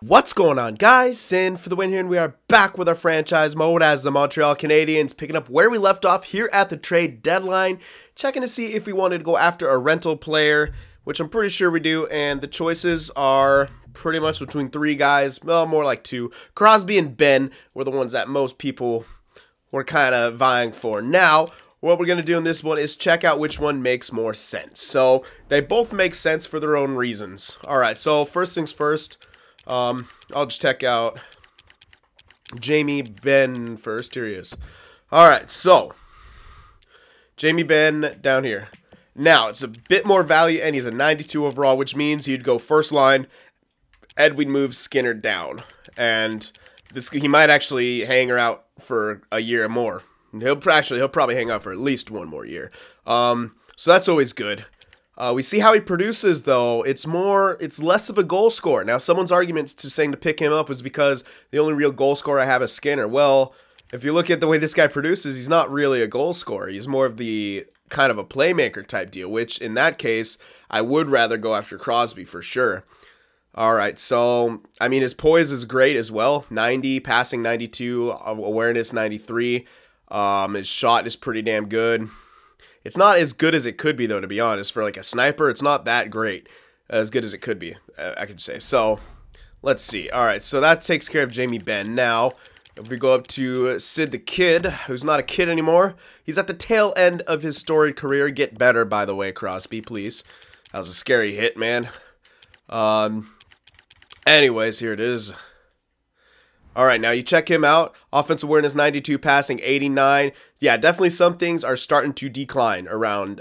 What's going on, guys? Cyn for the win here, and we are back with our franchise mode as the Montreal Canadiens, picking up where we left off here at the trade deadline, checking to see if we wanted to go after a rental player, which I'm pretty sure we do, and the choices are pretty much between three guys, well, more like two. Crosby and Benn were the ones that most people were kind of vying for. Now, what we're going to do in this one is check out which one makes more sense. So, they both make sense for their own reasons. Alright, so first things first. I'll just check out Jamie Benn first. Here he is. Alright, so Jamie Benn down here. Now, it's a bit more value, and he's a 92 overall, which means he'd go first line, and we'd move Skinner down. And he might actually hang her out for a year or more. He'll probably hang out for at least one more year. So that's always good. We see how he produces, though. It's less of a goal scorer. Now, someone's argument to saying to pick him up is because the only real goal scorer I have is Skinner. Well, if you look at the way this guy produces, he's not really a goal scorer. He's more of the kind of a playmaker type deal, which in that case, I would rather go after Crosby for sure. Alright, so, I mean, his poise is great as well. 90, passing 92, awareness 93. His shot is pretty damn good. It's not as good as it could be, though, to be honest. For, like, a sniper, it's not that great. As good as it could be, I could say. So, let's see. Alright, so that takes care of Jamie Benn. Now, if we go up to Sid the Kid, who's not a kid anymore, he's at the tail end of his storied career. Get better, by the way, Crosby, please. That was a scary hit, man. Anyways, here it is. Alright, now you check him out. Offensive awareness 92, passing 89. Yeah, definitely some things are starting to decline around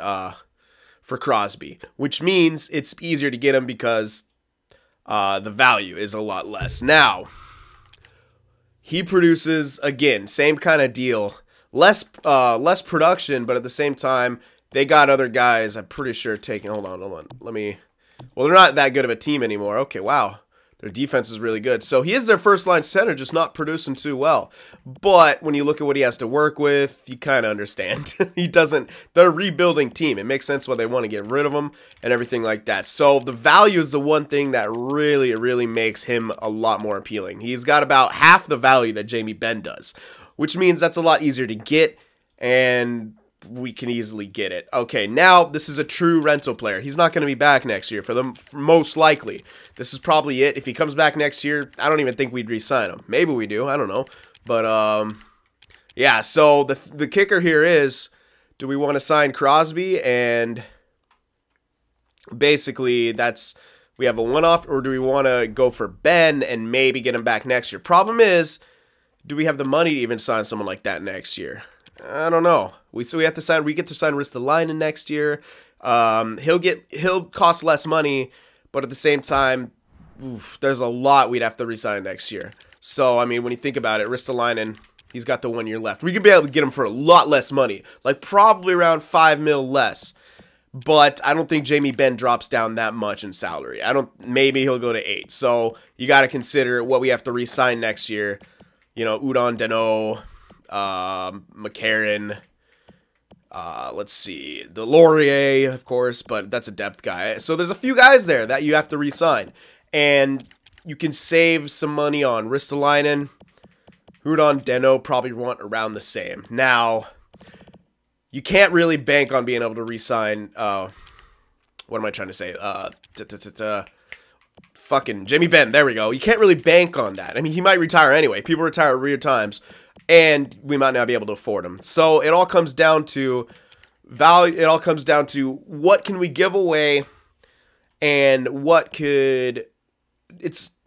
for Crosby, which means it's easier to get him because the value is a lot less. Now, he produces, again, same kind of deal. Less production, but at the same time, they got other guys, I'm pretty sure, taking... Hold on. Well, they're not that good of a team anymore. Okay, wow. Their defense is really good. So he is their first-line center, just not producing too well. But when you look at what he has to work with, you kind of understand. They're a rebuilding team. It makes sense why they want to get rid of him and everything like that. So the value is the one thing that really makes him a lot more appealing. He's got about half the value that Jamie Benn does, which means that's a lot easier to get, and we can easily get it. Okay, now this is a true rental player. He's not going to be back next year for most likely. This is probably it. If he comes back next year, I don't even think we'd re-sign him. Maybe we do. I don't know. But, yeah, so the kicker here is, do we want to sign Crosby? And basically, we have a one-off, or do we want to go for Benn and maybe get him back next year? Problem is, do we have the money to even sign someone like that next year? I don't know. We get to sign Ristolainen next year. He'll cost less money, but at the same time, there's a lot we'd have to resign next year. So, I mean, when you think about it, Ristolainen, he's got the 1 year left. We could be able to get him for a lot less money, like probably around $5 million less. But I don't think Jamie Benn drops down that much in salary. Maybe he'll go to 8. So you got to consider what we have to resign next year. You know, Udon Deno, McCarron, let's see, Delorier, of course, but that's a depth guy. So there's a few guys there that you have to re-sign, and you can save some money on Ristolainen. Udon Deno probably want around the same. Now, you can't really bank on being able to re-sign, what am I trying to say, fucking Jamie Benn, there we go. You can't really bank on that. I mean, he might retire anyway. People retire at weird times, and we might not be able to afford him. So it all comes down to value. It all comes down to what can we give away, and what could...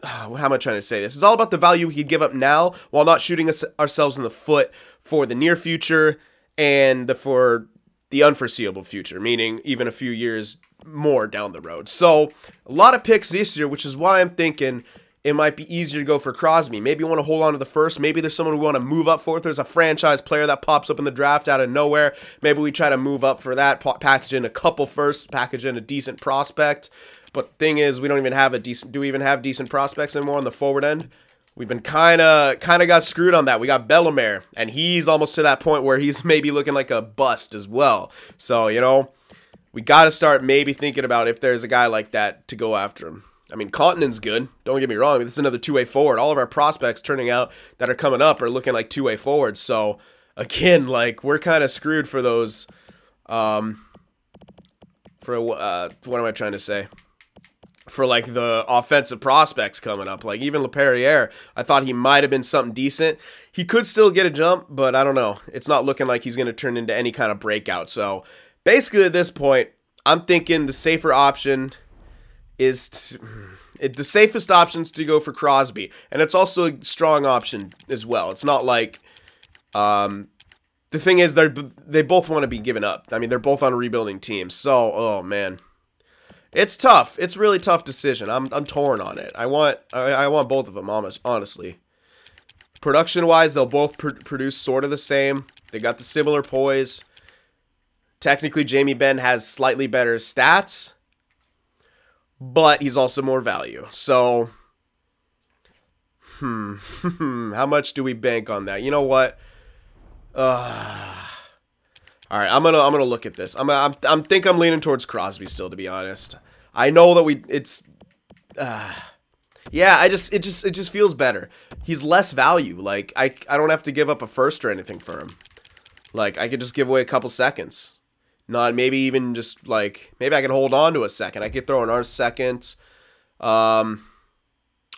how am I trying to say this? It's all about the value we could give up now while not shooting ourselves in the foot for the near future and for the unforeseeable future, meaning even a few years more down the road. So a lot of picks this year, which is why I'm thinking it might be easier to go for Crosby. Maybe you want to hold on to the first. Maybe there's someone we want to move up for. If there's a franchise player that pops up in the draft out of nowhere, maybe we try to move up for that, package in a couple firsts, package in a decent prospect. But the thing is, we don't even have do we even have decent prospects anymore on the forward end? We've been kind of got screwed on that. We got Bellemare, and he's almost to that point where he's maybe looking like a bust as well. So, you know, we got to start maybe thinking about if there's a guy like that to go after him. I mean, Continent's good. Don't get me wrong. This is another two-way forward. All of our prospects turning out that are coming up are looking like two-way forwards. So, again, like, we're kind of screwed for those, what am I trying to say? For, like, the offensive prospects coming up. Like, even LaPerriere, I thought he might have been something decent. He could still get a jump, but I don't know. It's not looking like he's going to turn into any kind of breakout. So, basically, at this point, I'm thinking the safer option is the safest option is to go for Crosby, and it's also a strong option as well. It's not like the thing is they both want to be given up. I mean, they're both on rebuilding teams, so oh man, it's tough. It's a really tough decision. I'm torn on it. I want both of them, honestly. Production wise, they'll both produce sort of the same. They got the similar poise. Technically, Jamie Benn has slightly better stats, but he's also more value. So, how much do we bank on that? You know what? All right, I'm gonna look at this. I'm leaning towards Crosby still, to be honest. I know that yeah, it just feels better. He's less value. Like I don't have to give up a first or anything for him. Like I could just give away a couple seconds. Not maybe even just like maybe I could hold on to a second. I could throw in our second. Oh,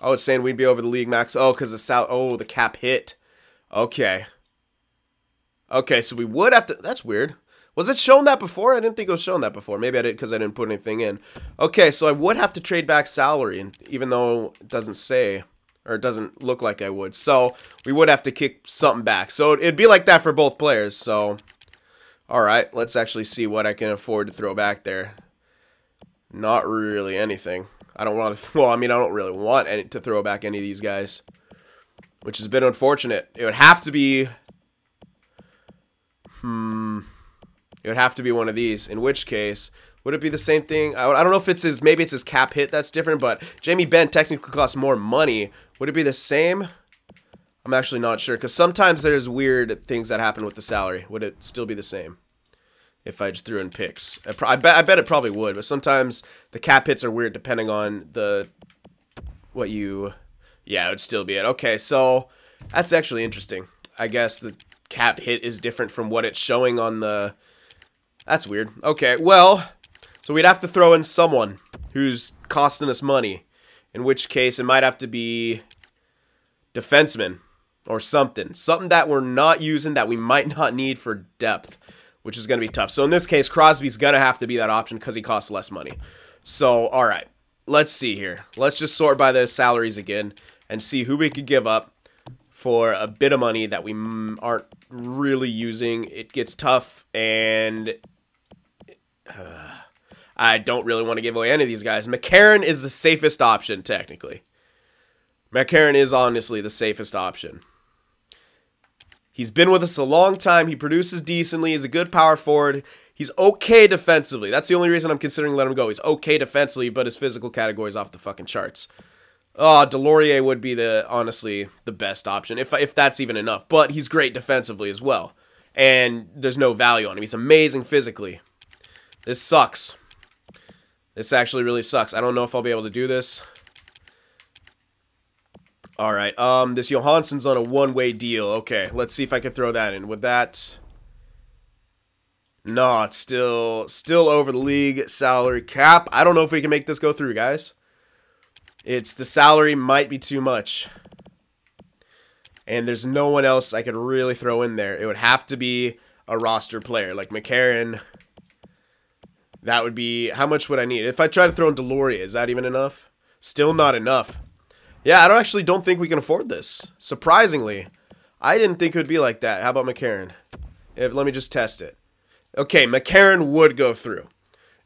it's saying we'd be over the league max. Oh, because the cap hit. Okay. Okay, so we would have to. That's weird. Was it shown that before? I didn't think it was shown that before. Maybe I did because I didn't put anything in. Okay, so I would have to trade back salary, and even though it doesn't say or it doesn't look like I would, so we would have to kick something back. So it'd be like that for both players. So. All right, let's actually see what I can afford to throw back there. Not really anything. I don't want to. Well, I mean, I don't really want to throw back any of these guys, which has been unfortunate. It would have to be. It would have to be one of these. In which case, would it be the same thing? I don't know if it's his. Maybe it's his cap hit that's different. But Jamie Benn technically costs more money. Would it be the same? I'm actually not sure, because sometimes there's weird things that happen with the salary. Would it still be the same if I just threw in picks? I bet it probably would, but sometimes the cap hits are weird depending on yeah, it would still be it. Okay, so that's actually interesting. I guess the cap hit is different from what it's showing on the... That's weird. Okay, well, so we'd have to throw in someone who's costing us money, in which case it might have to be defenseman. Or something that we're not using that we might not need for depth, which is going to be tough. So in this case, Crosby's going to have to be that option because he costs less money. So, all right, let's see here. Let's just sort by the salaries again and see who we could give up for a bit of money that we aren't really using. It gets tough, and I don't really want to give away any of these guys. McCarron is the safest option, technically. McCarron is honestly the safest option. He's been with us a long time. He produces decently. He's a good power forward. He's okay defensively. That's the only reason I'm considering letting him go. He's okay defensively, but his physical category is off the fucking charts. Oh, Delorier would be honestly the best option, if that's even enough. But he's great defensively as well. And there's no value on him. He's amazing physically. This sucks. This actually really sucks. I don't know if I'll be able to do this. All right, this Johansson's on a one-way deal. Okay, let's see if I can throw that in. With that, no, it's still over the league salary cap. I don't know if we can make this go through, guys. The salary might be too much. And there's no one else I could really throw in there. It would have to be a roster player, like McCarron. That would be, how much would I need? If I try to throw in Delorier, is that even enough? Still not enough. Yeah, I actually don't think we can afford this. Surprisingly, I didn't think it would be like that. How about McCarron? Let me just test it. Okay, McCarron would go through.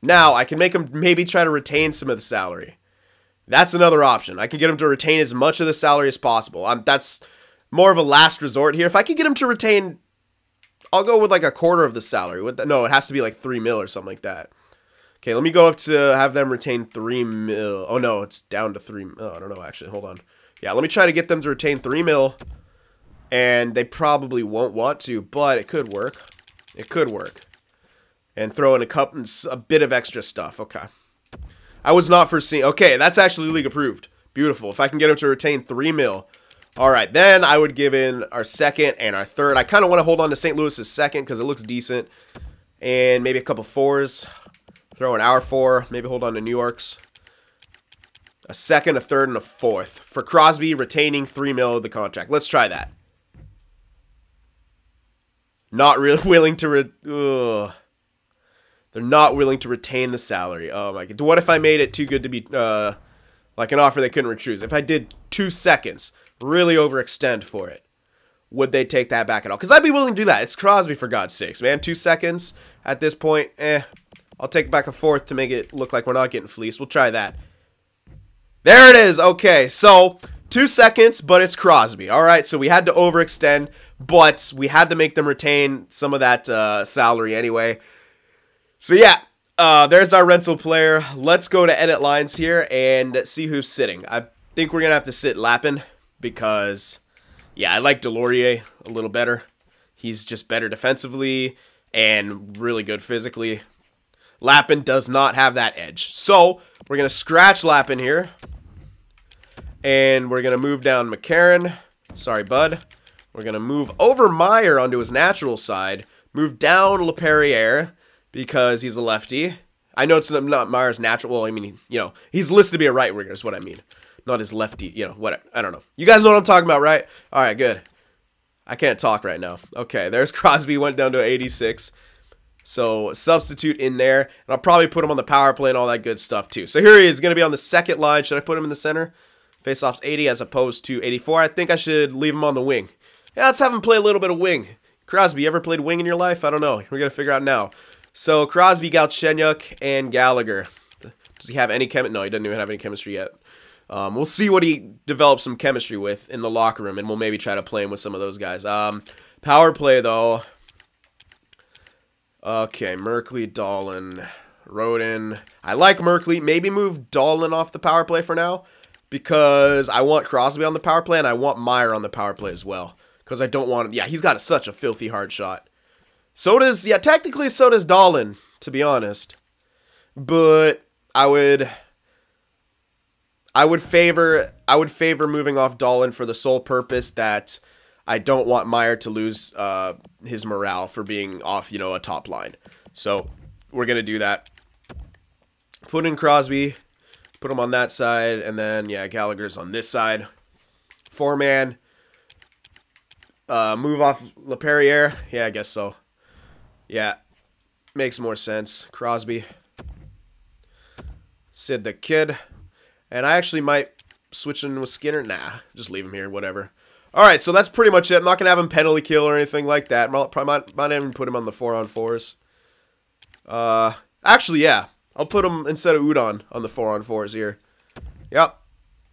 Now, I can make him maybe try to retain some of the salary. That's another option. I can get him to retain as much of the salary as possible. That's more of a last resort here. If I could get him to retain, I'll go with like a quarter of the salary. No, it has to be like 3 mil or something like that. Okay, let me go up to have them retain 3 mil. Oh, no, it's down to 3 mil. Oh, I don't know, actually. Hold on. Yeah, let me try to get them to retain 3 mil. And they probably won't want to, but it could work. It could work. And throw in a bit of extra stuff. Okay. I was not foreseeing. Okay, that's actually league approved. Beautiful. If I can get him to retain 3 mil. All right, then I would give in our second and our third. I kind of want to hold on to St. Louis's second because it looks decent. And maybe a couple fours. Throw in our 4. Maybe hold on to New York's. A second, a third, and a fourth. For Crosby, retaining 3 mil of the contract. Let's try that. Not really willing to... They're not willing to retain the salary. Oh my god. What if I made it too good to be like an offer they couldn't refuse? If I did 2 seconds, really overextend for it, would they take that back at all? Because I'd be willing to do that. It's Crosby, for God's sakes, man. 2 seconds at this point, I'll take back a fourth to make it look like we're not getting fleeced. We'll try that. There it is. Okay, so 2 seconds, but it's Crosby. All right, so we had to overextend, but we had to make them retain some of that salary anyway. So yeah, there's our rental player. Let's go to edit lines here and see who's sitting. I think we're going to have to sit Lappin because, yeah, I like Delorier a little better. He's just better defensively and really good physically. Lappin does not have that edge. So we're going to scratch Lappin here. And we're going to move down McCarron. Sorry, bud. We're going to move over Meyer onto his natural side. Move down LaPerriere, because he's a lefty. I know it's not Meyer's natural. Well, I mean, you know, he's listed to be a right winger is what I mean. Not his lefty, you know, what, I don't know. You guys know what I'm talking about, right? All right, good. I can't talk right now. Okay, there's Crosby, went down to 86. So substitute in there. And I'll probably put him on the power play and all that good stuff too. So here he is, going to be on the second line. Should I put him in the center? Faceoff's 80 as opposed to 84. I think I should leave him on the wing. Yeah, let's have him play a little bit of wing. Crosby, you ever played wing in your life? I don't know. We're going to figure out now. So, Crosby, Galchenyuk, and Gallagher. Does he have any chemistry? No, he doesn't even have any chemistry yet. We'll see what he develops some chemistry with in the locker room, and we'll maybe try to play him with some of those guys. Power play, though. Okay, Merkley, Dahlin, Rodin. I like Merkley. Maybe move Dahlin off the power play for now, because I want Crosby on the power play, and I want Meyer on the power play as well. Because I don't want him. Yeah, he's got such a filthy hard shot. So does, yeah, technically so does Dahlin, to be honest. But I would favor moving off Dahlin for the sole purpose that I don't want Meyer to lose his morale for being off, you know, a top line. So we're going to do that. Put in Crosby, put him on that side, and then, yeah, Gallagher's on this side. 4-man. Move off LaPerriere. Yeah, I guess so. Yeah, makes more sense. Crosby. Sid the Kid. And I actually might switch in with Skinner. Nah, just leave him here, whatever. All right, so that's pretty much it. I'm not going to have him penalty kill or anything like that. Probably might even put him on the 4-on-4s. Actually, yeah. I'll put him instead of Udon on the 4-on-4s here. Yep.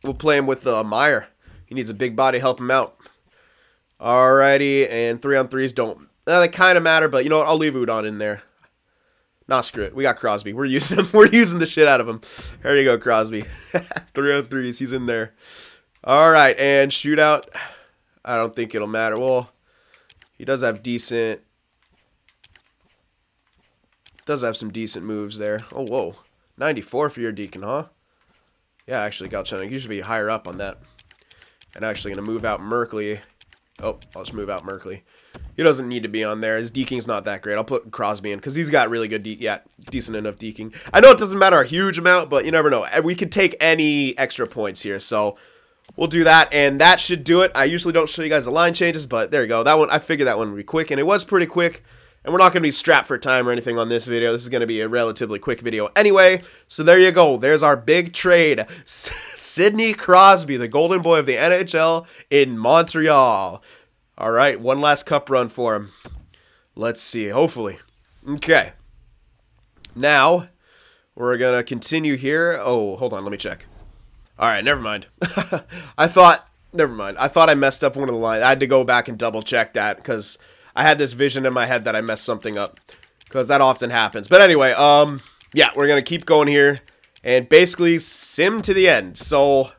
We'll play him with Meyer. He needs a big body to help him out. Alrighty, and 3-on-3s don't... they kind of matter, but you know what? I'll leave Udon in there. Nah, screw it. We got Crosby. We're using him. We're using the shit out of him. There you go, Crosby. 3-on-3s. He's in there. All right, and shootout. I don't think it'll matter. Well, he does have decent... Does have some decent moves there. Oh, whoa. 94 for your Deacon, huh? Yeah, actually, Galchenyuk. You should be higher up on that. And actually going to move out Merkley. Oh, I'll just move out Merkley. He doesn't need to be on there. His deking's not that great. I'll put Crosby in because he's got really good, decent enough deking. I know it doesn't matter a huge amount, but you never know. We could take any extra points here, so we'll do that, and that should do it. I usually don't show you guys the line changes, but there you go. That one, I figured that one would be quick, and it was pretty quick. And we're not going to be strapped for time or anything on this video. This is going to be a relatively quick video anyway. So there you go. There's our big trade. Sidney Crosby, the golden boy of the NHL in Montreal. All right, one last cup run for him. Let's see, hopefully. Okay. Now, we're going to continue here. Oh, hold on, let me check. All right, never mind. Never mind. I thought I messed up one of the lines. I had to go back and double check that because I had this vision in my head that I messed something up. Because that often happens. But anyway, yeah, we're going to keep going here. And basically, sim to the end. So...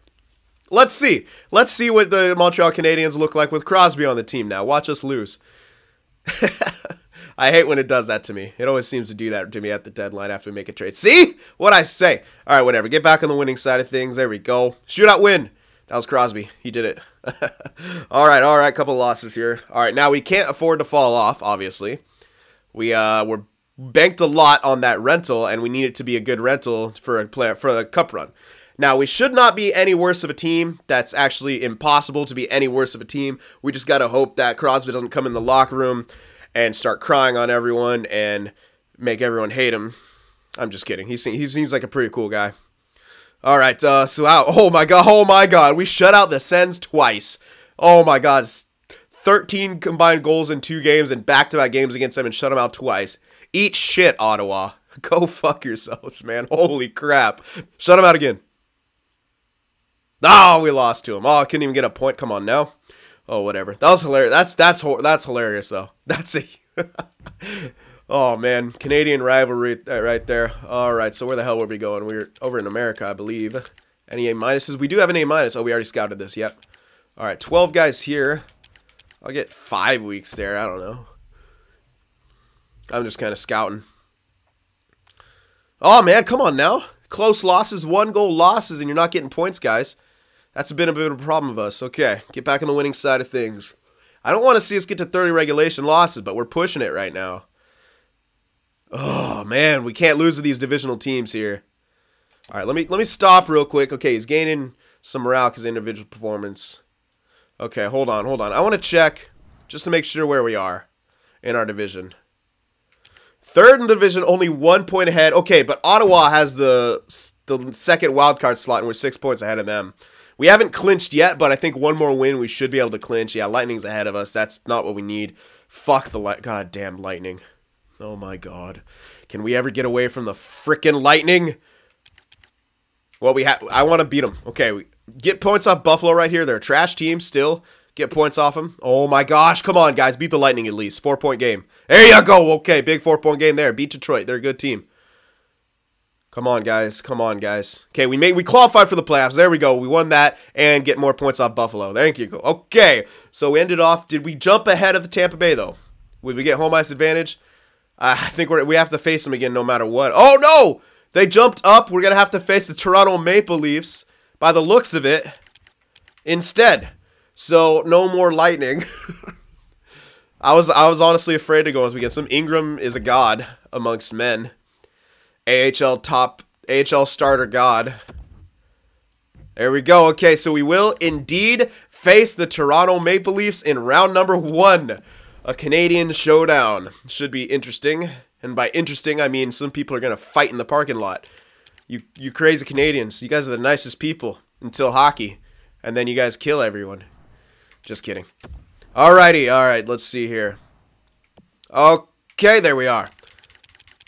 let's see. Let's see what the Montreal Canadiens look like with Crosby on the team now. Watch us lose. I hate when it does that to me. It always seems to do that to me at the deadline after we make a trade. See? What'd I say? All right, whatever. Get back on the winning side of things. There we go. Shootout win. That was Crosby. He did it. All right. Couple losses here. All right, now we can't afford to fall off, obviously. We're banked a lot on that rental, and we need it to be a good rental for a cup run. Now, we should not be any worse of a team. That's actually impossible to be any worse of a team. We just got to hope that Crosby doesn't come in the locker room and start crying on everyone and make everyone hate him. I'm just kidding. He seems like a pretty cool guy. All right, so out. Oh my God. We shut out the Sens twice. Oh my God. 13 combined goals in 2 games and back-to-back games against them and shut them out twice. Eat shit, Ottawa. Go fuck yourselves, man. Holy crap. Shut them out again. Oh, we lost to him. Oh, I couldn't even get a point. Come on now. Oh, whatever. That was hilarious. That's hilarious, though. That's a... Oh, man. Canadian rivalry right there. All right, so where the hell were we going? We're over in America, I believe. Any A-minuses? We do have an A-minus. Oh, we already scouted this. Yep. All right, 12 guys here. I'll get 5 weeks there. I don't know. I'm just kind of scouting. Oh, man, come on now. Close losses, 1-goal losses, and you're not getting points, guys. That's been a bit of a problem of us. Okay, get back on the winning side of things. I don't want to see us get to 30 regulation losses, but we're pushing it right now. Oh, man, we can't lose to these divisional teams here. All right, let me stop real quick. Okay, he's gaining some morale because of individual performance. Okay, hold on. I want to check just to make sure where we are in our division. Third in the division, only 1 point ahead. Okay, but Ottawa has the second wildcard slot, and we're 6 points ahead of them. We haven't clinched yet, but I think one more win, we should be able to clinch. Yeah, Lightning's ahead of us. That's not what we need. Fuck the goddamn Lightning. Oh, my God. Can we ever get away from the frickin' Lightning? Well, I want to beat them. Okay, get points off Buffalo right here. They're a trash team still. Get points off them. Oh, my gosh. Come on, guys. Beat the Lightning at least. 4-point game. There you go. Okay, big 4-point game there. Beat Detroit. They're a good team. Come on, guys. Okay, we qualified for the playoffs. There we go. We won that and get more points off Buffalo. Thank you. Okay, so we ended off. Did we jump ahead of the Tampa Bay, though? Would we get home ice advantage? I think we have to face them again no matter what. Oh, no! They jumped up. We're going to have to face the Toronto Maple Leafs by the looks of it instead. So, no more Lightning. I was honestly afraid to go as we get some. Ingram is a god amongst men. AHL starter god. There we go. Okay, so we will indeed face the Toronto Maple Leafs in round number 1. A Canadian showdown. Should be interesting. And by interesting, I mean some people are going to fight in the parking lot. You crazy Canadians. You guys are the nicest people until hockey. And then you guys kill everyone. Just kidding. Alrighty. Alright, let's see here. Okay, there we are.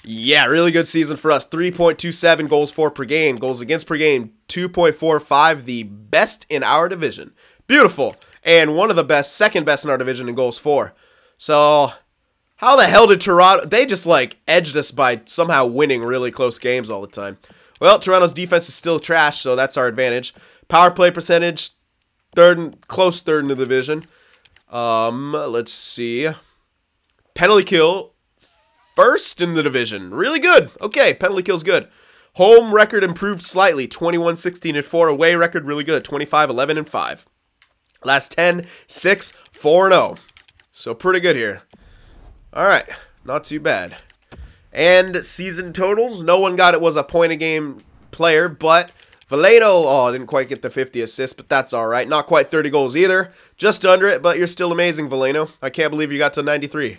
Yeah, really good season for us. 3.27 goals for per game. Goals against per game, 2.45. The best in our division. Beautiful. And one of the best, second best in our division in goals for. So, how the hell did Toronto... They just, like, edged us by somehow winning really close games all the time. Well, Toronto's defense is still trash, so that's our advantage. Power play percentage, close third in the division. Let's see. Penalty kill, first in the division. Really good. Okay, penalty kill's good. Home record improved slightly. 21-16-4. Away record really good. 25-11-5. Last 10, 6, 4-0. So pretty good here. All right, not too bad. And season totals. No one got it was a point a game player, but Veleno, didn't quite get the 50 assists, but that's all right. Not quite 30 goals either. Just under it, but you're still amazing, Veleno. I can't believe you got to 93.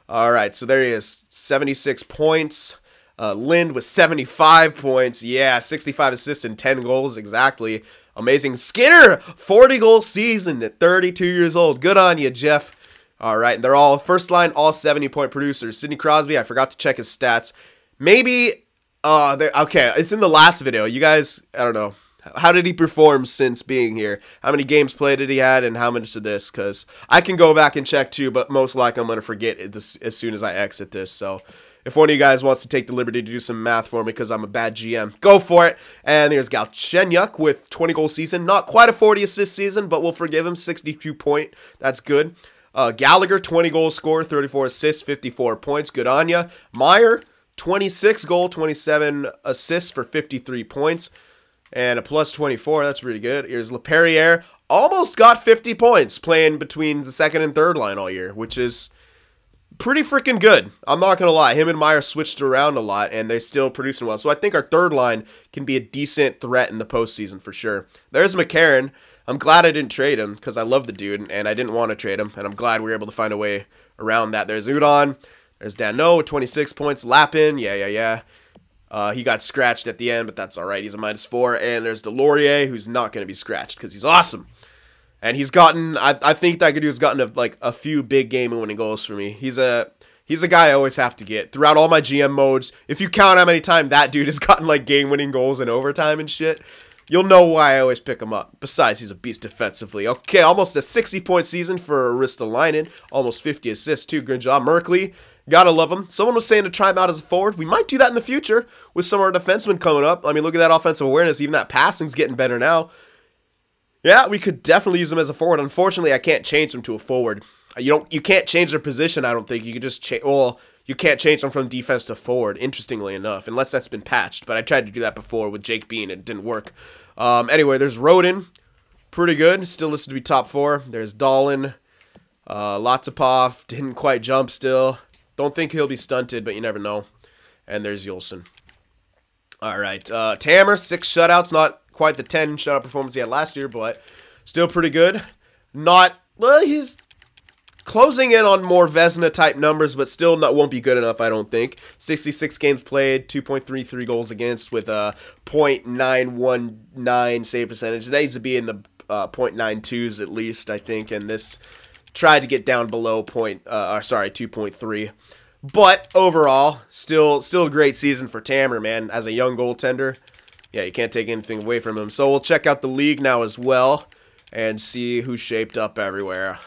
All right, so there he is, 76 points. Lind with 75 points. Yeah, 65 assists and 10 goals, exactly. Amazing. Skinner, 40-goal season at 32 years old. Good on you, Jeff. All right, they're all first line, all 70-point producers. Sidney Crosby, I forgot to check his stats. Maybe, okay, it's in the last video. You guys, I don't know. How did he perform since being here? How many games played did he had, and how much of this? Because I can go back and check too, but most likely I'm going to forget this as soon as I exit this. So if one of you guys wants to take the liberty to do some math for me because I'm a bad GM, go for it. And there's Galchenyuk with 20-goal season. Not quite a 40-assist season, but we'll forgive him. 62 point. That's good. Gallagher, 20 goal scorer, 34 assists, 54 points. Good on ya. Meyer, 26 goal, 27 assists for 53 points. And a plus 24. That's really good. Here's LaPerriere. Almost got 50 points playing between the second and third line all year, which is pretty freaking good. I'm not going to lie. Him and Meyer switched around a lot, and they're still producing well. So I think our third line can be a decent threat in the postseason for sure. There's McCarron. I'm glad I didn't trade him because I love the dude, and I didn't want to trade him, and I'm glad we were able to find a way around that. There's Udon. There's Dano, 26 points. Lappin, yeah. He got scratched at the end, but that's all right. He's a -4. And there's Delorier, who's not going to be scratched because he's awesome. And he's gotten, I think that dude's gotten a few big game-winning goals for me. He's a guy I always have to get. Throughout all my GM modes, if you count how many times that dude has gotten like game-winning goals in overtime and shit, you'll know why I always pick him up. Besides, he's a beast defensively. Okay, almost a 60-point season for Ristolainen. Almost 50 assists, too. Good job. Merkley, gotta love him. Someone was saying to try him out as a forward. We might do that in the future with some of our defensemen coming up. I mean, look at that offensive awareness. Even that passing's getting better now. Yeah, we could definitely use him as a forward. Unfortunately, I can't change him to a forward. You can't change their position, I don't think. You could just change. Well, you can't change them from defense to forward, interestingly enough, unless that's been patched. But I tried to do that before with Jake Bean. It didn't work. Anyway, there's Rodin. Pretty good. Still listed to be top 4. There's Dahlin. Latsupov. Didn't quite jump still. Don't think he'll be stunted, but you never know. And there's Yolson. All right. Tammer, 6 shutouts. Not quite the 10 shutout performance he had last year, but still pretty good. Well, he's closing in on more Vezina-type numbers, but still won't be good enough, I don't think. 66 games played, 2.33 goals against with a .919 save percentage. It needs to be in the .92s at least, I think, and this tried to get down below 2.3. But overall, still a great season for Tammer, man, as a young goaltender. Yeah, you can't take anything away from him. So we'll check out the league now as well and see who's shaped up everywhere.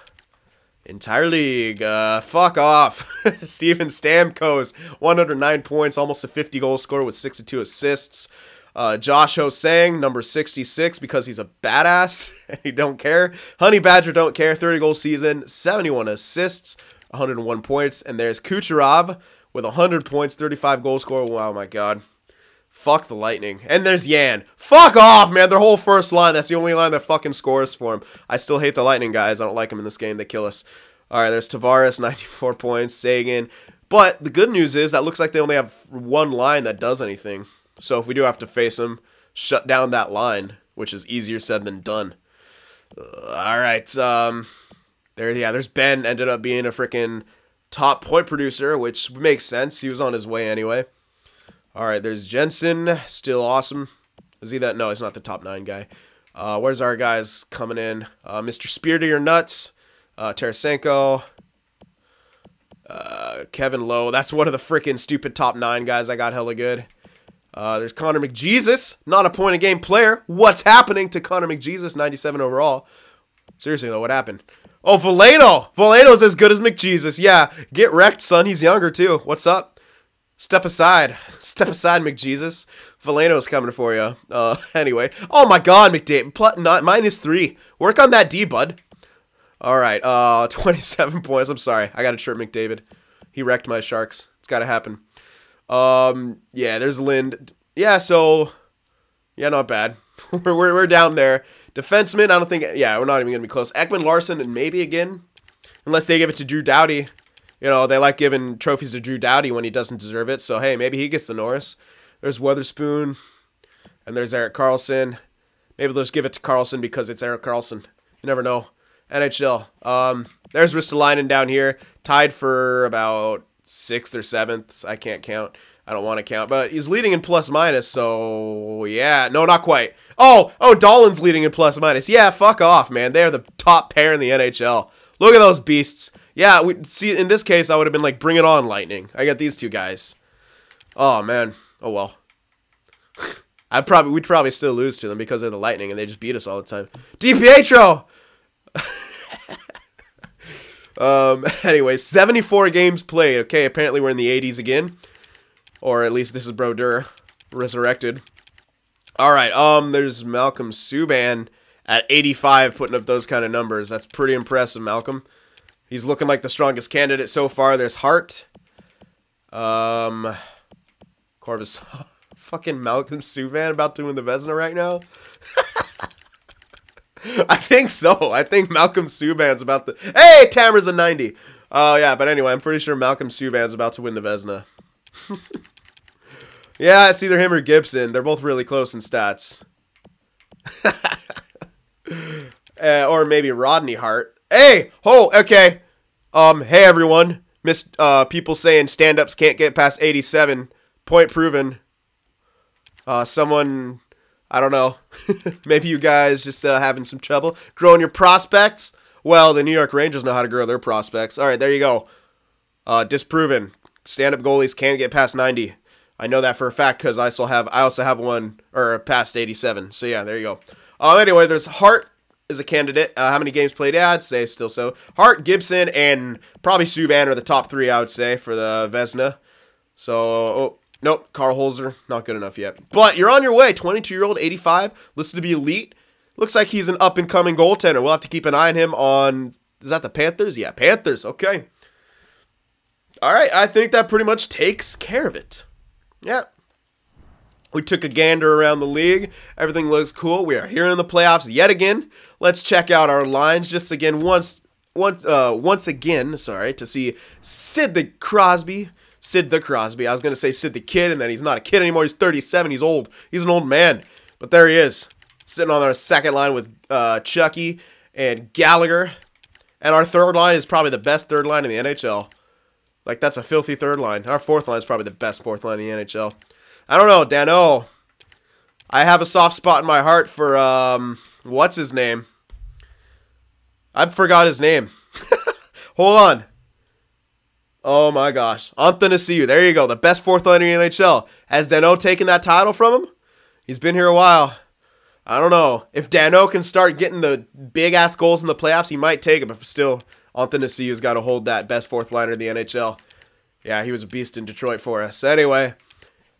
Entire league. Fuck off. Steven Stamkos, 109 points, almost a 50-goal scorer with 62 assists. Josh Ho-Sang, number 66, because he's a badass. He don't care. Honey Badger don't care. 30-goal season, 71 assists, 101 points. And there's Kucherov with 100 points, 35-goal scorer. Wow, my God. Fuck the Lightning. And there's Yan. Fuck off, man. Their whole first line. That's the only line that fucking scores for him. I still hate the Lightning, guys. I don't like them in this game. They kill us. All right, there's Tavares, 94 points. Sagan. But the good news is that looks like they only have one line that does anything. So if we do have to face them, shut down that line, which is easier said than done. All right. There's Benn. Ended up being a freaking top point producer, which makes sense. He was on his way anyway. All right, there's Jensen, still awesome. Is he that? No, he's not the top 9 guy. Where's our guys coming in? Mr. Spear to your nuts. Tarasenko. Kevin Lowe. That's one of the freaking stupid top 9 guys I got hella good. There's Connor McJesus, not a point-a-game player. What's happening to Connor McJesus, 97 overall? Seriously, though, what happened? Oh, Veleno. Veleno's as good as McJesus. Yeah, get wrecked, son. He's younger, too. What's up? Step aside. Step aside, McJesus. Veleno's coming for you. Anyway. Oh, my God, McDavid. -3. Work on that D, bud. All right. 27 points. I'm sorry. I got to chirp McDavid. He wrecked my Sharks. It's got to happen. Yeah, there's Lind. Yeah, so... Yeah, not bad. we're down there. Defenseman, I don't think... Yeah, we're not even going to be close. Ekman Larson and maybe again. Unless they give it to Drew Doughty. You know, they like giving trophies to Drew Doughty when he doesn't deserve it. So, hey, maybe he gets the Norris. There's Weatherspoon. And there's Erik Karlsson. Maybe they'll just give it to Karlsson because it's Erik Karlsson. You never know. NHL. There's Ristolainen down here. Tied for about 6th or 7th. I can't count. I don't want to count. But he's leading in plus-minus, so yeah. No, not quite. Oh, Dahlin's leading in plus-minus. Yeah, fuck off, man. They're the top pair in the NHL. Look at those beasts. Yeah, see, in this case, I would have been like, bring it on, Lightning. I got these two guys. Oh, man. Oh, well. We'd probably still lose to them because they're the Lightning and they just beat us all the time. DiPietro! Anyway, 74 games played. Okay, apparently we're in the 80s again. Or at least this is Brodeur resurrected. All right, there's Malcolm Subban at 85 putting up those kind of numbers. That's pretty impressive, Malcolm. He's looking like the strongest candidate so far. There's Hart. Corvus. Fucking Malcolm Subban about to win the Vezina right now. I think so. I think Malcolm Subban's about to... Hey, Tamara's a 90. Oh, yeah, but anyway, I'm pretty sure Malcolm Subban's about to win the Vezina. Yeah, it's either him or Gibson. They're both really close in stats. Or maybe Rodney Hart. Hey! Oh, okay. Hey, everyone. People saying stand-ups can't get past 87. Point proven. Someone... I don't know. Maybe you guys just having some trouble growing your prospects. Well, the New York Rangers know how to grow their prospects. All right, there you go. Disproven. Stand-up goalies can't get past 90. I know that for a fact because I also have one or past 87. So yeah, there you go. Anyway, there's Hart is a candidate. How many games played? Yeah, I'd say still so. Hart, Gibson, and probably Subban are the top three. I would say for the Vezina. So. Nope, Carl Holzer, not good enough yet. But you're on your way, 22-year-old, 85, listed to be elite. Looks like he's an up-and-coming goaltender. We'll have to keep an eye on him on, is that the Panthers? Yeah, Panthers, okay. All right, I think that pretty much takes care of it. Yeah. We took a gander around the league. Everything looks cool. We are here in the playoffs yet again. Let's check out our lines just again once again, sorry, to see Sid the Crosby. I was going to say Sid the Kid, and then he's not a kid anymore. He's 37. He's old. He's an old man. But there he is, sitting on our second line with Chucky and Gallagher. And our third line is probably the best third line in the NHL. Like, that's a filthy third line. Our fourth line is probably the best fourth line in the NHL. I don't know, Dano. I have a soft spot in my heart for, what's his name? I forgot his name. Hold on. Oh my gosh. Athanasiou. There you go. The best fourth liner in the NHL. Has Dano taken that title from him? He's been here a while. I don't know. If Dano can start getting the big-ass goals in the playoffs, he might take it. But still, Athanasiou's got to hold that best fourth liner in the NHL. Yeah, he was a beast in Detroit for us. Anyway,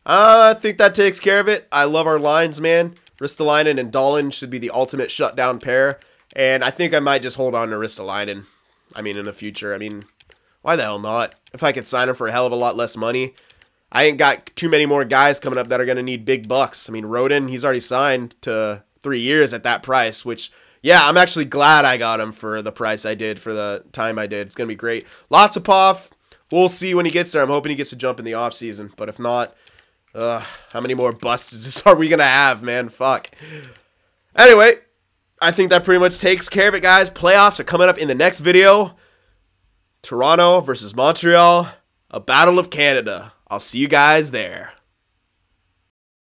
I think that takes care of it. I love our lines, man. Ristolainen and Dahlin should be the ultimate shutdown pair. And I think I might just hold on to Ristolainen. I mean, in the future. I mean... Why the hell not? If I could sign him for a hell of a lot less money. I ain't got too many more guys coming up that are going to need big bucks. I mean, Rodin, he's already signed to 3 years at that price, which, yeah, I'm actually glad I got him for the price I did, for the time I did. It's going to be great. Lots of Poff. We'll see when he gets there. I'm hoping he gets a jump in the offseason. But if not, how many more busts are we going to have, man? Fuck. Anyway, I think that pretty much takes care of it, guys. Playoffs are coming up in the next video. Toronto versus Montreal, a battle of Canada. I'll see you guys there.